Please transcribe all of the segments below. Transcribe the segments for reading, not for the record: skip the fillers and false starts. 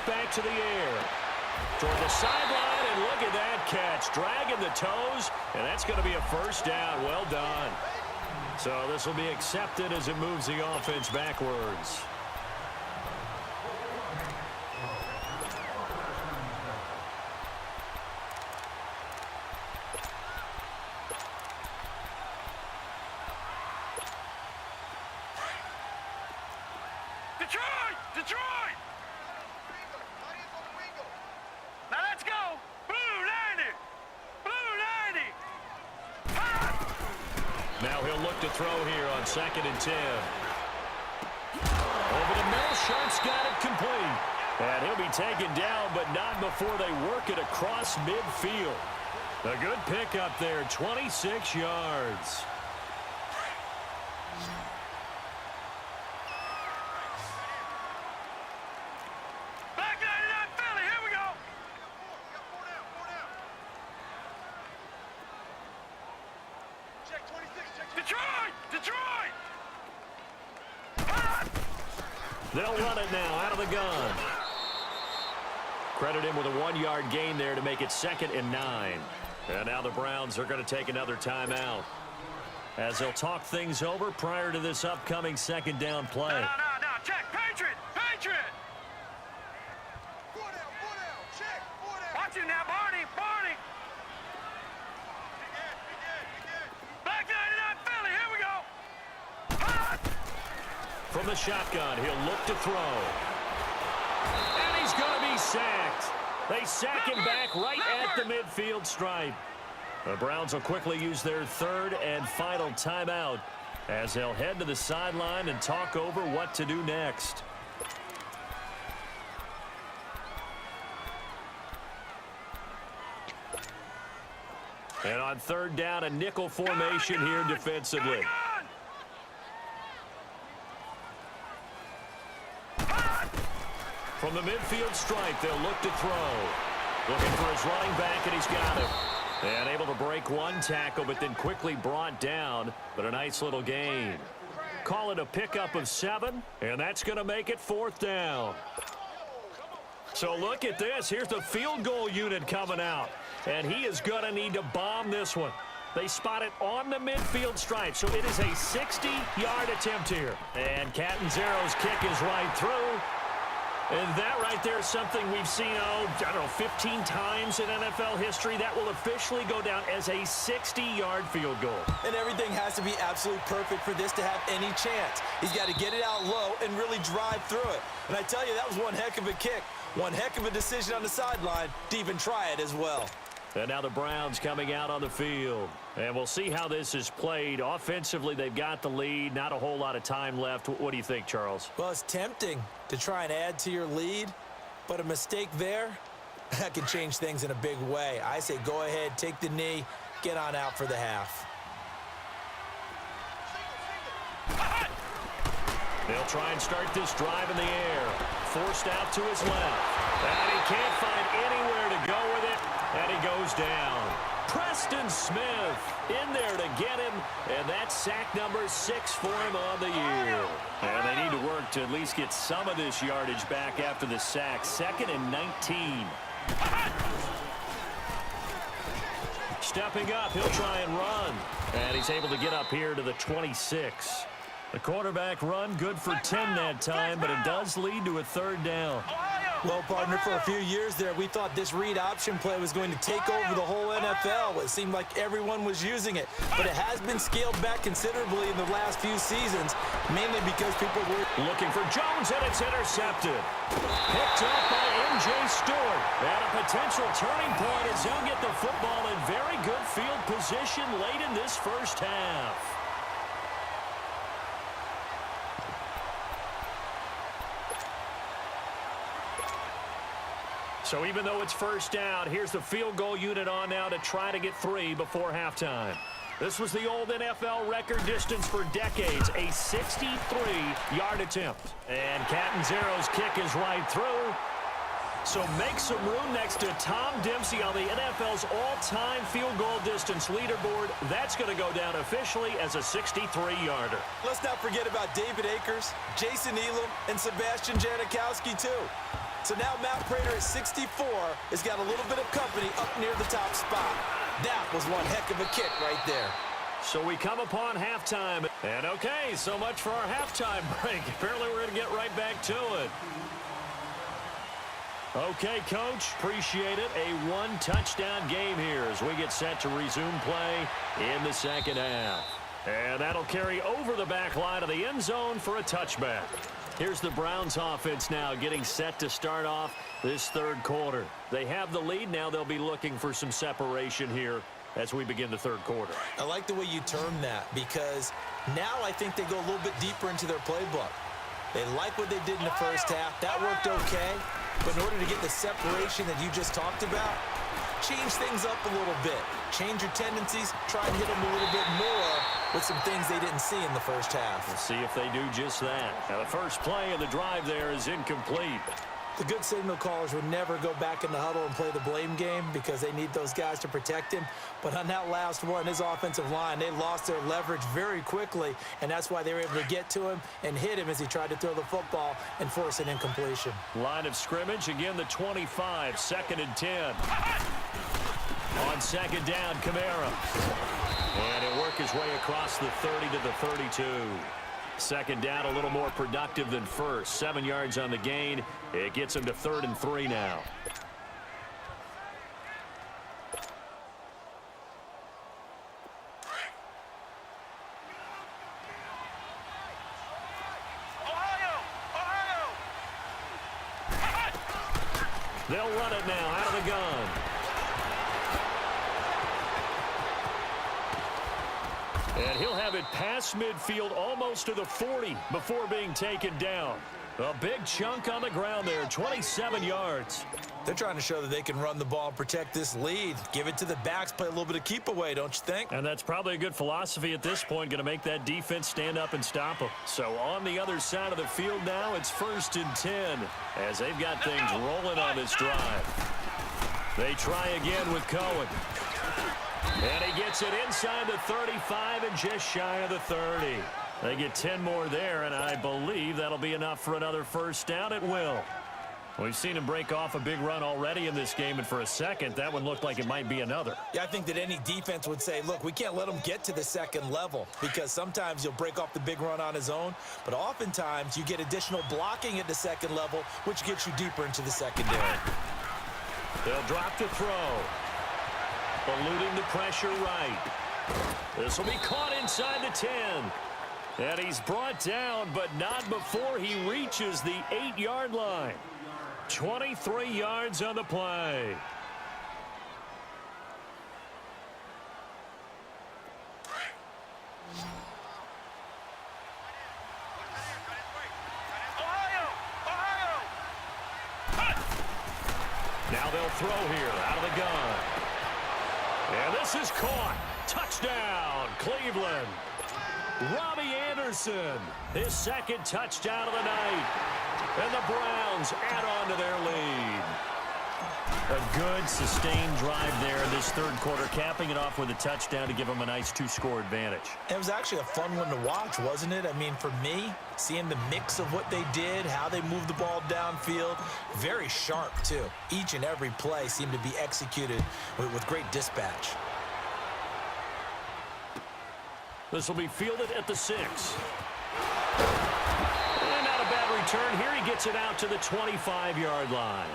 right back to the air. Toward the sideline, and look at that catch. Dragging the toes, and that's going to be a first down. Well done. So this will be accepted as it moves the offense backwards. Detroit! Detroit! Now let's go! Blue 90! Blue 90! Now he'll look to throw here on 2nd and 10. Over the middle, Sharp's got it complete. And he'll be taken down, but not before they work it across midfield. A good pickup there, 26 yards. Detroit! Detroit! They'll run it now out of the gun. Credit him with a 1-yard gain there to make it 2nd and 9. And now the Browns are going to take another timeout as they'll talk things over prior to this upcoming 2nd down play. No. Check. Patriot! Patriot! Check. Watch it now, Barney! Black 99 Philly, here we go! From the shotgun, he'll look to throw. And he's going to be sacked. They sack him back right at the midfield stripe. The Browns will quickly use their 3rd and final timeout as they'll head to the sideline and talk over what to do next. And on 3rd down, a nickel formation here defensively. From the midfield stripe, they'll look to throw. Looking for his running back, and he's got him. And able to break one tackle, but then quickly brought down. But a nice little gain. Call it a pickup of 7, and that's going to make it 4th down. So look at this. Here's the field goal unit coming out. And he is going to need to bomb this one. They spot it on the midfield stripe, so it is a 60-yard attempt here. And Catanzaro's kick is right through. And that right there is something we've seen, 15 times in NFL history. That will officially go down as a 60-yard field goal. And everything has to be absolutely perfect for this to have any chance. He's got to get it out low and really drive through it. And I tell you, that was one heck of a kick. One heck of a decision on the sideline to even try it as well. And now the Browns coming out on the field. And we'll see how this is played. Offensively, they've got the lead. Not a whole lot of time left. What do you think, Charles? Well, it's tempting to try and add to your lead, but a mistake there, that can change things in a big way. I say go ahead, take the knee, get on out for the half. They'll try and start this drive in the air. Forced out to his left. And he can't find anywhere to go with it. And he goes down. Preston Smith in there to get him. And that's sack number 6 for him on the year. And they need to work to at least get some of this yardage back after the sack. 2nd and 19. Stepping up, he'll try and run. And he's able to get up here to the 26. The quarterback run good for 10 that time, but it does lead to a 3rd down. Well, partner, for a few years there, we thought this read option play was going to take over the whole NFL. It seemed like everyone was using it, but it has been scaled back considerably in the last few seasons, mainly because people were looking for Jones, and it's intercepted. Picked up by M.J. Stewart. And a potential turning point as he'll get the football in very good field position late in this first half. So even though it's first down, here's the field goal unit on now to try to get 3 before halftime. This was the old NFL record distance for decades, a 63-yard attempt. And Catanzaro's kick is right through. So make some room next to Tom Dempsey on the NFL's all-time field goal distance leaderboard. That's going to go down officially as a 63-yarder. Let's not forget about David Akers, Jason Elam, and Sebastian Janikowski, too. So now Matt Prater at 64 has got a little bit of company up near the top spot. That was one heck of a kick right there. So we come upon halftime. And okay, so much for our halftime break. Apparently we're going to get right back to it. Okay, Coach, appreciate it. A one-touchdown game here as we get set to resume play in the second half. And that'll carry over the back line of the end zone for a touchback. Here's the Browns offense now getting set to start off this third quarter. They have the lead. Now they'll be looking for some separation here as we begin the third quarter. I like the way you term that because now I think they go a little bit deeper into their playbook. They like what they did in the first half. That worked okay. But in order to get the separation that you just talked about, change things up a little bit. Change your tendencies. Try and hit them a little bit more with some things they didn't see in the first half. We'll see if they do just that. Now the first play of the drive there is incomplete. The good signal callers would never go back in the huddle and play the blame game because they need those guys to protect him. But on that last one, his offensive line, they lost their leverage very quickly, and that's why they were able to get to him and hit him as he tried to throw the football and force an incompletion. Line of scrimmage, again the 25, 2nd and 10. On second down, Kamara. And he'll work his way across the 30 to the 32. Second down, a little more productive than first. 7 yards on the gain. It gets him to 3rd and 3 now. They'll run it now out of the gun. And he'll have it past midfield almost to the 40 before being taken down. A big chunk on the ground there, 27 yards. They're trying to show that they can run the ball and protect this lead. Give it to the backs, play a little bit of keep away, don't you think? And that's probably a good philosophy at this point, going to make that defense stand up and stop them. So on the other side of the field now, it's 1st and 10 as they've got things rolling on this drive. They try again with Cohen. And he gets it inside the 35 and just shy of the 30. They get 10 more there, and I believe that'll be enough for another first down. It will. We've seen him break off a big run already in this game, and for a second, that one looked like it might be another. Yeah, I think that any defense would say, look, we can't let him get to the second level because sometimes you'll break off the big run on his own, but oftentimes you get additional blocking at the second level, which gets you deeper into the secondary. They'll drop to throw. Eluding the pressure right. This will be caught inside the 10. And he's brought down, but not before he reaches the 8-yard line. 23 yards on the play. Now they'll throw here out of the gun. And this is caught. Touchdown, Cleveland. Robbie Anderson, his second touchdown of the night. And the Browns add on to their lead. A good, sustained drive there in this third quarter, capping it off with a touchdown to give them a nice 2-score advantage. It was actually a fun one to watch, wasn't it? I mean, for me, seeing the mix of what they did, how they moved the ball downfield, very sharp, too. Each and every play seemed to be executed with great dispatch. This will be fielded at the 6. And not a bad return here. He gets it out to the 25-yard line.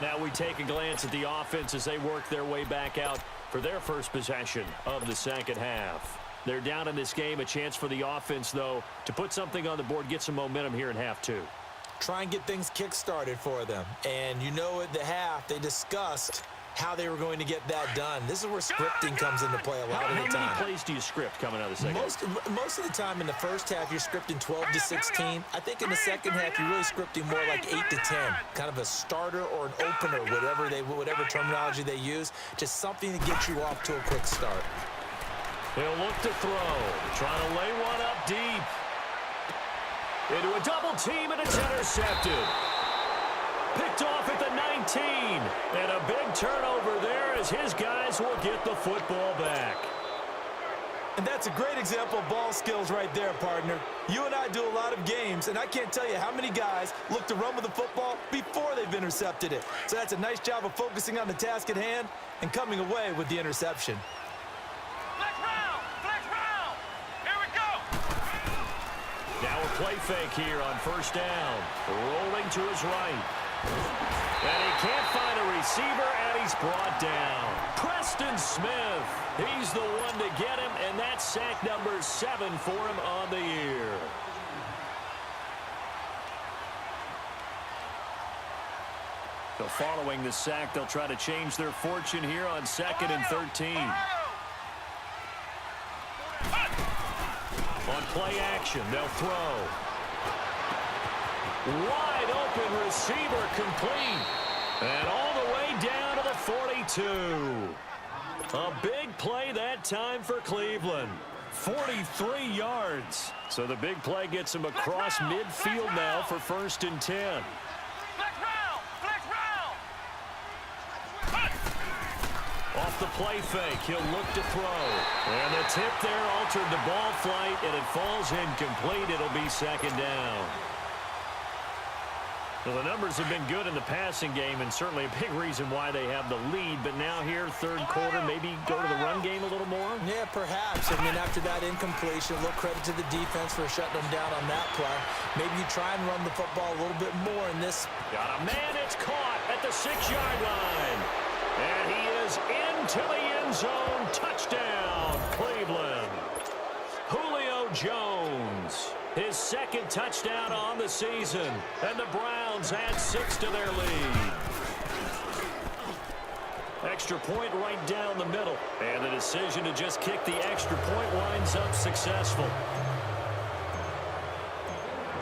Now we take a glance at the offense as they work their way back out for their first possession of the second half. They're down in this game. A chance for the offense, though, to put something on the board, get some momentum here in half 2. Try and get things kick-started for them. And you know at the half, they discussed how they were going to get that done. This is where scripting comes into play a lot of the time. How many plays do you script coming out of the second? Most of the time in the first half, you're scripting 12 to 16. I think in the second half, you're really scripting more like 8 to 10. Kind of a starter or an opener, whatever terminology they use. Just something to get you off to a quick start. He'll look to throw. Trying to lay one up deep. Into a double team, and it's intercepted. Picked off at the 19. And a big turnover there as his guys will get the football back. And that's a great example of ball skills right there, partner. You and I do a lot of games, and I can't tell you how many guys look to run with the football before they've intercepted it. So that's a nice job of focusing on the task at hand and coming away with the interception. Flex round! Flex round! Here we go! Now a play fake here on first down. Rolling to his right. And he can't find a receiver, and he's brought down. Preston Smith, he's the one to get him, and that's sack number 7 for him on the year. So following the sack, they'll try to change their fortune here on 2nd and 13. On play action, they'll throw. Wide open receiver complete. And all the way down to the 42. A big play that time for Cleveland. 43 yards. So the big play gets him across midfield now for 1st and 10. Flex round! Flex round! Off the play fake, he'll look to throw. And the tip there altered the ball flight, and it falls incomplete. It'll be 2nd down. Well, the numbers have been good in the passing game, and certainly a big reason why they have the lead. But now here, 3rd quarter, maybe go to the run game a little more? Yeah, perhaps. I mean, after that incompletion, a little credit to the defense for shutting them down on that play. Maybe you try and run the football a little bit more in this. Got a man, it's caught at the 6-yard line. And he is into the end zone. Touchdown, Cleveland. Julio Jones. His 2nd touchdown on the season. And the Browns add 6 to their lead. Extra point right down the middle. And the decision to just kick the extra point winds up successful.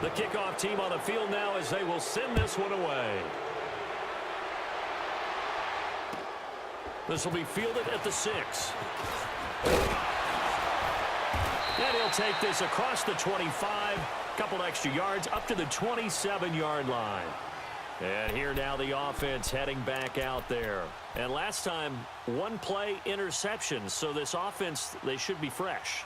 The kickoff team on the field now as they will send this one away. This will be fielded at the 6. And he'll take this across the 25, couple extra yards up to the 27-yard line. And here now the offense heading back out there. And last time, 1 play interception, so this offense, they should be fresh.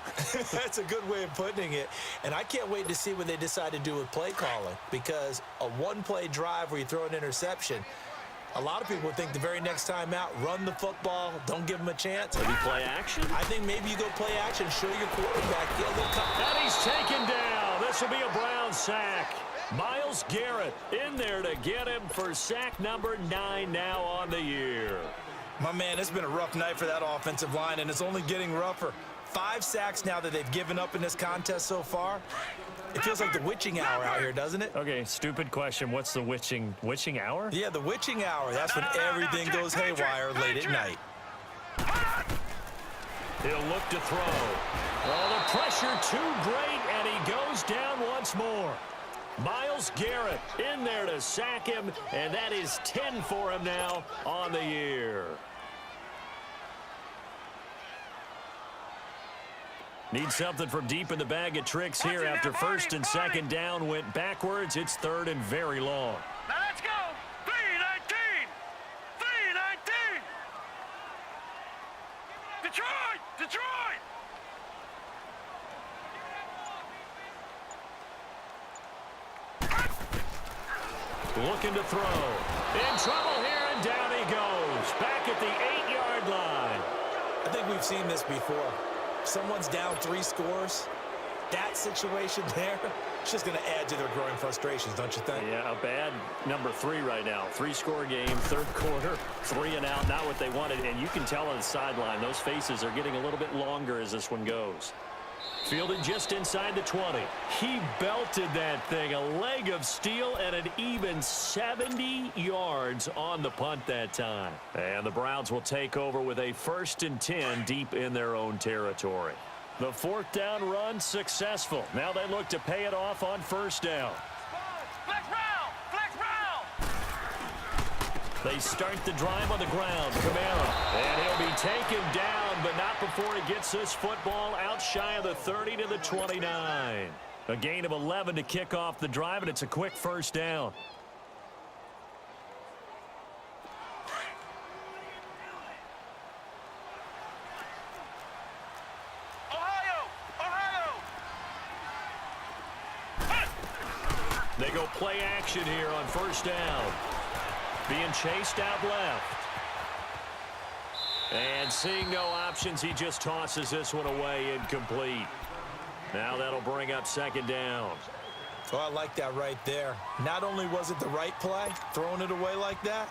That's a good way of putting it. And I can't wait to see what they decide to do with play calling, because a 1-play drive where you throw an interception, a lot of people think the very next time out, run the football, don't give them a chance. Maybe play action? I think maybe you go play action, show your quarterback. Get a little and he's taken down. This will be a Brown sack. Myles Garrett in there to get him for sack number 9 now on the year. My man, it's been a rough night for that offensive line, and it's only getting rougher. 5 sacks now that they've given up in this contest so far. It feels like the witching hour out here, doesn't it? Okay, stupid question. What's the witching hour? Yeah, the witching hour. That's when everything goes haywire late at night. He'll look to throw. Oh, the pressure too great, and he goes down once more. Myles Garrett in there to sack him, and that is 10 for him now on the year. Need something from deep in the bag of tricks here after 1st and 2nd down went backwards. It's 3rd and very long. Now let's go! 3-19! 3-19! Detroit! Detroit! Looking to throw. In trouble here, and down he goes. Back at the 8-yard line. I think we've seen this before. Someone's down 3 scores. That situation there, it's just going to add to their growing frustrations, don't you think? Yeah, a bad number 3 right now. 3-score game, 3rd quarter, 3 and out, not what they wanted. And you can tell on the sideline, those faces are getting a little bit longer as this one goes. Fielded just inside the 20. He belted that thing. A leg of steel and an even 70 yards on the punt that time. And the Browns will take over with a 1st and 10 deep in their own territory. The 4th down run successful. Now they look to pay it off on 1st down. Flex round! Flex round! They start the drive on the ground. Kamara. And he'll be taken down, but not before he gets this football out shy of the 30 to the 29. A gain of 11 to kick off the drive, and it's a quick 1st down. Ohio! They go play action here on first down. Being chased out left. And seeing no options, he just tosses this one away incomplete. Now that'll bring up second down. Oh, I like that right there. Not only was it the right play, throwing it away like that,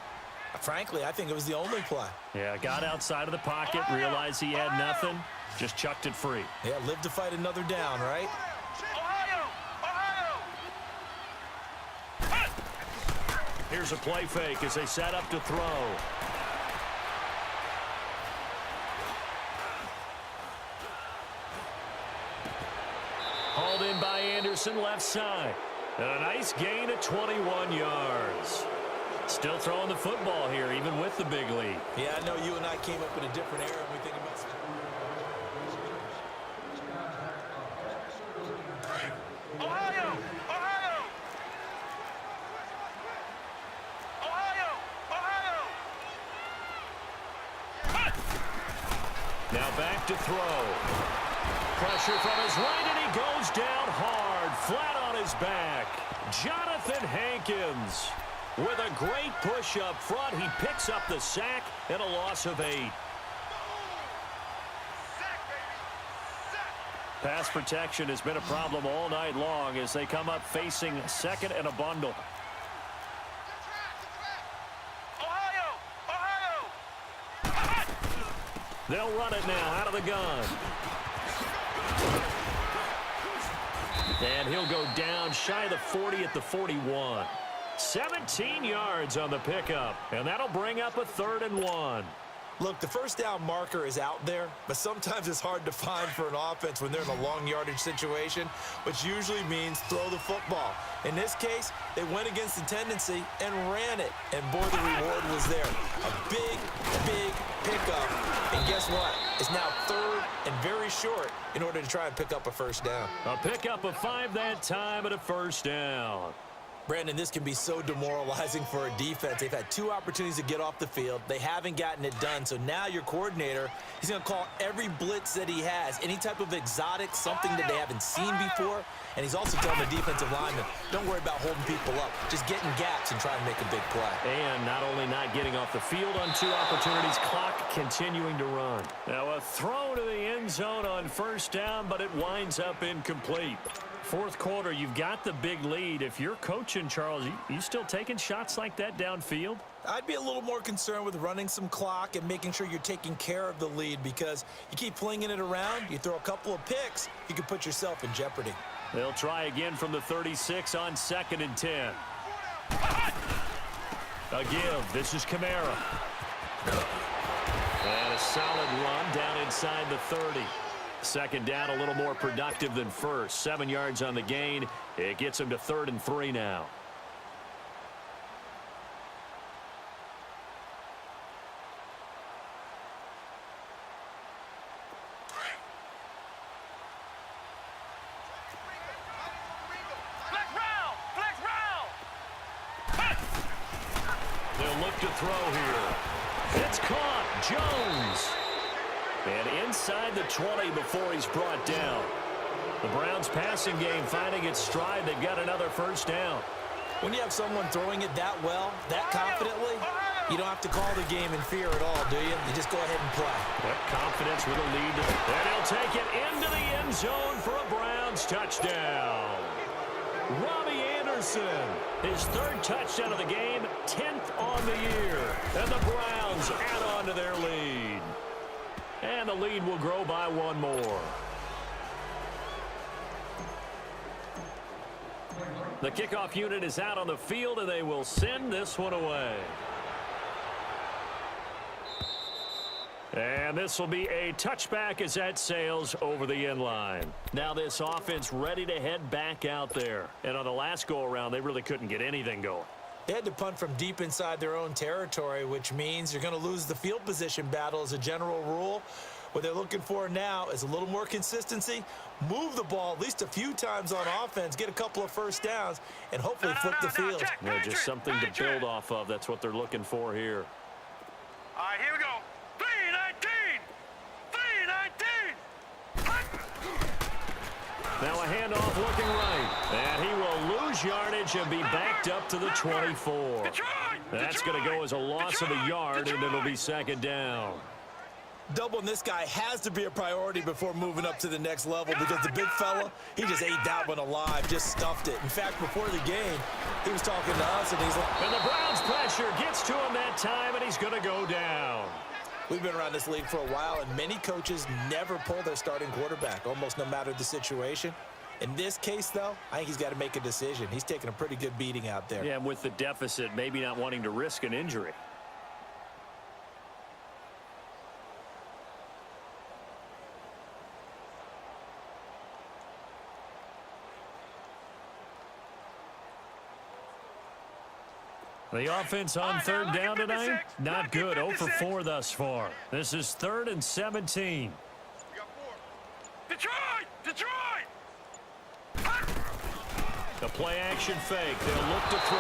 frankly, I think it was the only play. Yeah, got outside of the pocket, realized he had nothing, just chucked it free. Yeah, live to fight another down, right? Here's a play fake as they set up to throw. Hauled in by Anderson, left side. And a nice gain of 21 yards. Still throwing the football here, even with the big lead. Yeah, I know you and I came up in a different era when we think about stuff. Now back to throw. Pressure from his right, and he goes down hard, flat on his back. Jonathan Hankins with a great push up front. He picks up the sack and a loss of 8. Pass protection has been a problem all night long as they come up facing second and a bundle. They'll run it now out of the gun. And he'll go down shy of the 40 at the 41. 17 yards on the pickup, and that'll bring up a 3rd and 1. Look, the first down marker is out there, but sometimes it's hard to find for an offense when they're in a long yardage situation, which usually means throw the football. In this case, they went against the tendency and ran it, and boy, the reward was there. A big, big pickup, and guess what? It's now 3rd and very short in order to try and pick up a first down. A pickup of 5 that time and a first down. Brandon, this can be so demoralizing for a defense. They've had 2 opportunities to get off the field. They haven't gotten it done. So now your coordinator, he's going to call every blitz that he has, any type of exotic, something that they haven't seen before. And he's also telling the defensive lineman, don't worry about holding people up. Just get in gaps and try and make a big play. And not only not getting off the field on 2 opportunities, clock continuing to run. Now a throw to the end zone on first down, but it winds up incomplete. 4th quarter, you've got the big lead. If you're coaching, Charles, you still taking shots like that downfield? I'd be a little more concerned with running some clock and making sure you're taking care of the lead, because you keep flinging it around, you throw a couple of picks, you can put yourself in jeopardy. They'll try again from the 36 on 2nd and 10. A give. This is Kamara. And a solid run down inside the 30. Second down, a little more productive than first. 7 yards on the gain. It gets him to 3rd and 3 now. They'll look to throw here. It's caught. Jones. And inside the 20 before he's brought down. The Browns passing game finding its stride. They've got another first down. When you have someone throwing it that well, that confidently, you don't have to call the game in fear at all, do you? You just go ahead and play. That confidence with a lead. And he'll take it into the end zone for a Browns touchdown. Robbie Anderson, his 3rd touchdown of the game, 10th on the year. And the Browns add on to their lead. And the lead will grow by 1 more. The kickoff unit is out on the field, and they will send this one away. And this will be a touchback as that sails over the end line. Now this offense ready to head back out there. And on the last go-around, they really couldn't get anything going. They had to punt from deep inside their own territory, which means you're going to lose the field position battle as a general rule. What they're looking for now is a little more consistency, move the ball at least a few times on offense, get a couple of first downs, and hopefully flip the field. Yeah, just something to build off of. That's what they're looking for here. All right, here we go. 3-19. 3-19. Now a handoff looking right. And he will lose lose yardage and be backed up to the 24. That's going to go as a loss of a yard, and it'll be second down. Doubling this guy has to be a priority before moving up to the next level because the big fella, he just ate that one alive, just stuffed it. In fact, before the game, he was talking to us, and he's like... And the Browns' pressure gets to him that time, and he's going to go down. We've been around this league for a while, and many coaches never pull their starting quarterback, almost no matter the situation. In this case, though, I think he's got to make a decision. He's taking a pretty good beating out there. Yeah, and with the deficit, maybe not wanting to risk an injury. The offense on third down tonight, not good. 0 for 4 thus far. This is 3rd and 17. Detroit! The play action fake. They'll look to throw.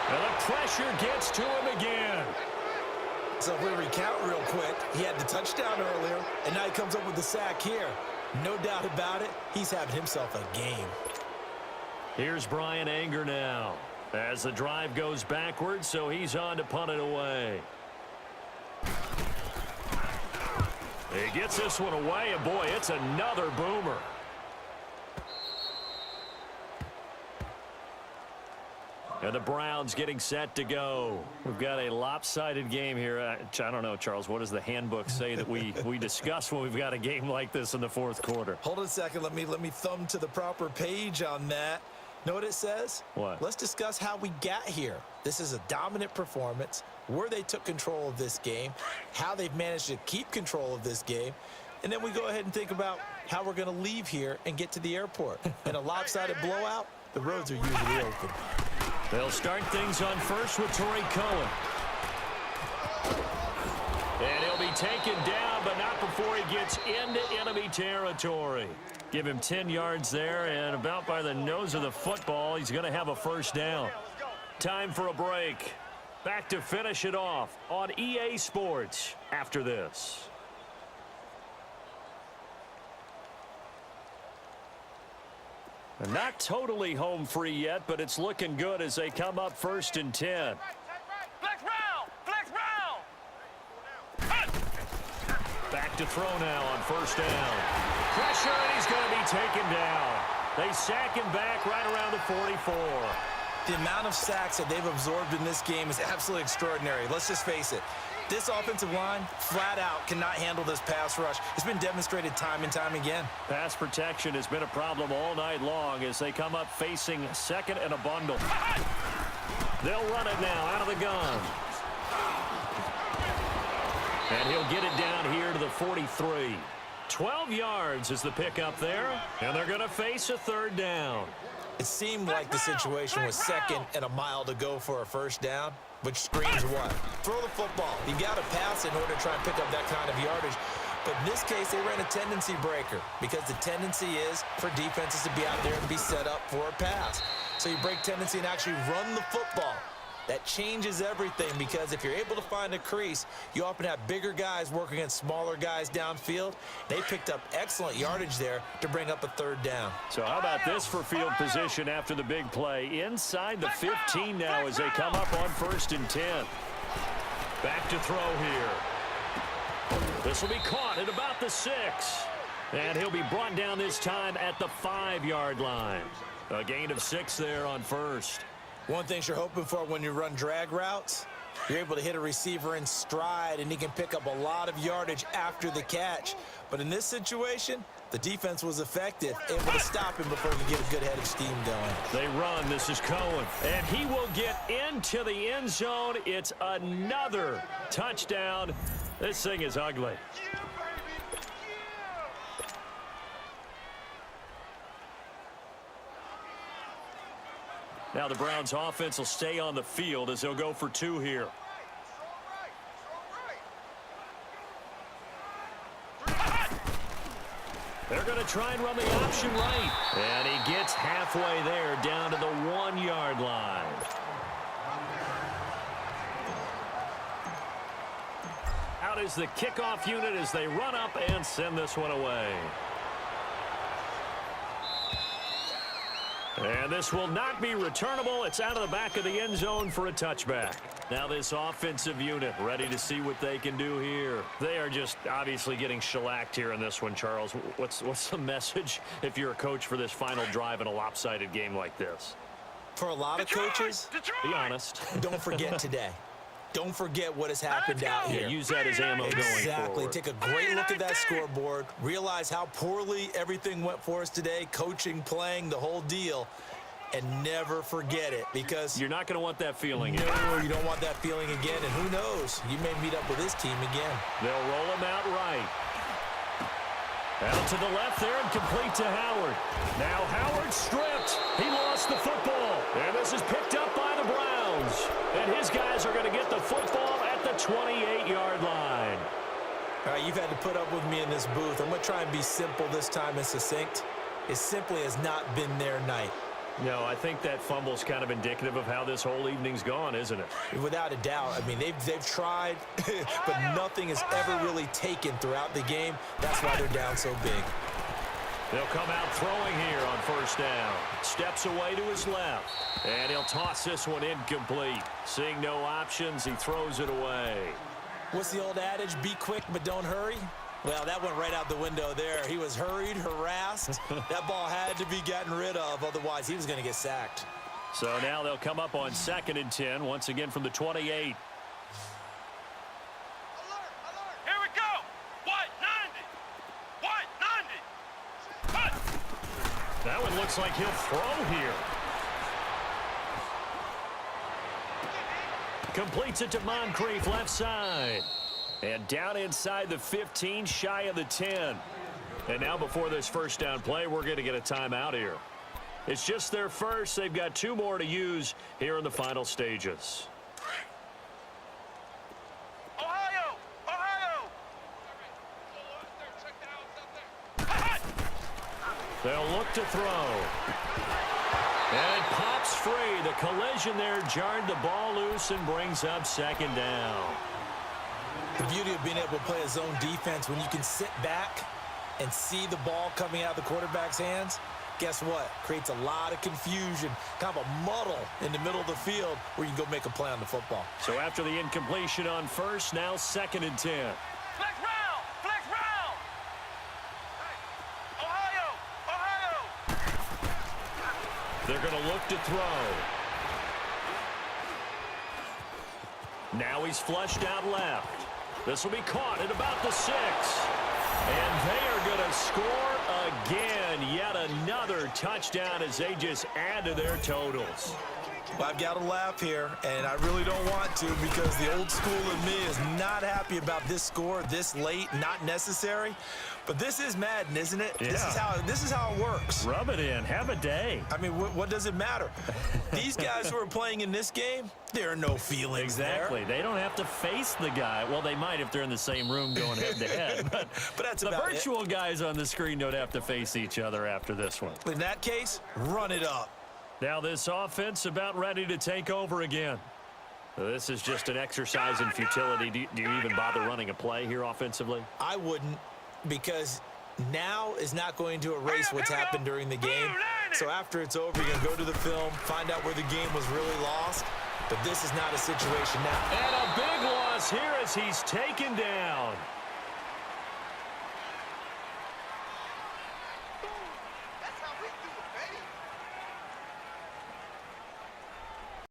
And the pressure gets to him again. So if we recount real quick, he had the touchdown earlier, and now he comes up with the sack here. No doubt about it, he's having himself a game. Here's Brian Anger now. As the drive goes backwards, so he's on to punt it away. He gets this one away, and boy, it's another boomer. And the Browns getting set to go. We've got a lopsided game here. I don't know, Charles, what does the handbook say that we discuss when we've got a game like this in the fourth quarter? Hold on a second. Let me thumb to the proper page on that. Know what it says? What? Let's discuss how we got here. This is a dominant performance, where they took control of this game, how they've managed to keep control of this game, and then we go ahead and think about how we're going to leave here and get to the airport. In a lopsided blowout, the roads are usually open. They'll start things on first with Torrey Cohen. And he'll be taken down, but not before he gets into enemy territory. Give him 10 yards there, and about by the nose of the football, he's going to have a first down. Time for a break. Back to finish it off on EA Sports after this. And not totally home free yet, but it's looking good as they come up 1st and 10. Flex round! Back to throw now on 1st down. Pressure, and he's going to be taken down. They sack him back right around the 44. The amount of sacks that they've absorbed in this game is absolutely extraordinary. Let's just face it. This offensive line, flat out, cannot handle this pass rush. It's been demonstrated time and time again. Pass protection has been a problem all night long as they come up facing 2nd and a bundle. They'll run it now out of the gun. And he'll get it down here to the 43. 12 yards is the pickup there, and they're going to face a 3rd down. It seemed like the situation was 2nd and a mile to go for a first down, which screams what? Throw the football. You've got to pass in order to try and pick up that kind of yardage. But in this case, they ran a tendency breaker because the tendency is for defenses to be out there and be set up for a pass. So you break tendency and actually run the football. That changes everything because if you're able to find a crease, you often have bigger guys working against smaller guys downfield. They picked up excellent yardage there to bring up a 3rd down. So how about this for field position after the big play? Inside the 15 now as they come up on 1st and 10. Back to throw here. This will be caught at about the 6. And he'll be brought down this time at the 5-yard line. A gain of 6 there on 1st. One thing you're hoping for when you run drag routes, you're able to hit a receiver in stride, and he can pick up a lot of yardage after the catch. But in this situation, the defense was effective, able to stop him before he could get a good head of steam going. They run. This is Cohen. And he will get into the end zone. It's another touchdown. This thing is ugly. Now the Browns offense will stay on the field as they'll go for 2 here. They're going to try and run the option right. And he gets halfway there down to the 1-yard line. Out is the kickoff unit as they run up and send this one away. And And this will not be returnable. It's out of the back of the end zone for a touchback. Now this offensive unit ready to see what they can do here. They are just obviously getting shellacked here in this one, Charles. What's the message if you're a coach for this final drive in a lopsided game like this? For a lot of coaches, be honest. don't forget today. Don't forget what has happened out here. Yeah, use that as ammo going forward. Exactly. Take a great look at that scoreboard. Realize how poorly everything went for us today. Coaching, playing, the whole deal. And never forget it, because you're not going to want that feeling again. No, you don't want that feeling again. And who knows? You may meet up with this team again. They'll roll him out right. Out to the left there and complete to Howard. Now Howard stripped. He lost the football. And this is picked up by the Browns. And his guys are going to get the football at the 28-yard line. All right, you've had to put up with me in this booth. I'm going to try and be simple this time and succinct. It simply has not been their night. No, I think that fumble's kind of indicative of how this whole evening's gone, isn't it? Without a doubt. I mean, they've tried, but nothing has ever really taken throughout the game. That's why they're down so big. They'll come out throwing here on first down. Steps away to his left. And he'll toss this one incomplete. Seeing no options, he throws it away. What's the old adage? Be quick, but don't hurry? Well, that went right out the window there. He was hurried, harassed. That ball had to be gotten rid of, otherwise he was going to get sacked. So now they'll come up on 2nd and 10, once again from the 28. Here we go. What? 90. What? 90. Cut. That one looks like he'll throw here. Completes it to Moncrief, left side. And down inside the 15, shy of the 10. And now before this first down play, we're going to get a timeout here. It's just their first. They've got 2 more to use here in the final stages. Ohio. They'll look to throw. And it pops free. The collision there jarred the ball loose and brings up 2nd down. The beauty of being able to play a zone defense, when you can sit back and see the ball coming out of the quarterback's hands, guess what? Creates a lot of confusion, kind of a muddle in the middle of the field where you can go make a play on the football. So after the incompletion on first, now 2nd and 10. Flex round. Flex round. Ohio. They're going to look to throw. Now he's flushed out left. This will be caught at about the 6. And they are going to score again. Yet another touchdown as they just add to their totals. Well, I've got to laugh here, and I really don't want to, because the old school in me is not happy about this score this late, not necessary. But this is Madden, isn't it? Yeah. This is how it works. Rub it in. Have a day. I mean, what does it matter? These guys who are playing in this game, there are no feelings Exactly. there. They don't have to face the guy. Well, they might if they're in the same room going head-to-head. But that's the about virtual guys on the screen don't have to face each other after this one. In that case, run it up. Now this offense about ready to take over again. This is just an exercise in futility. Do you even bother running a play here offensively? I wouldn't, because now is not going to erase what's happened during the game. So after it's over, you're going to go to the film, find out where the game was really lost. But this is not a situation now. And a big loss here as he's taken down.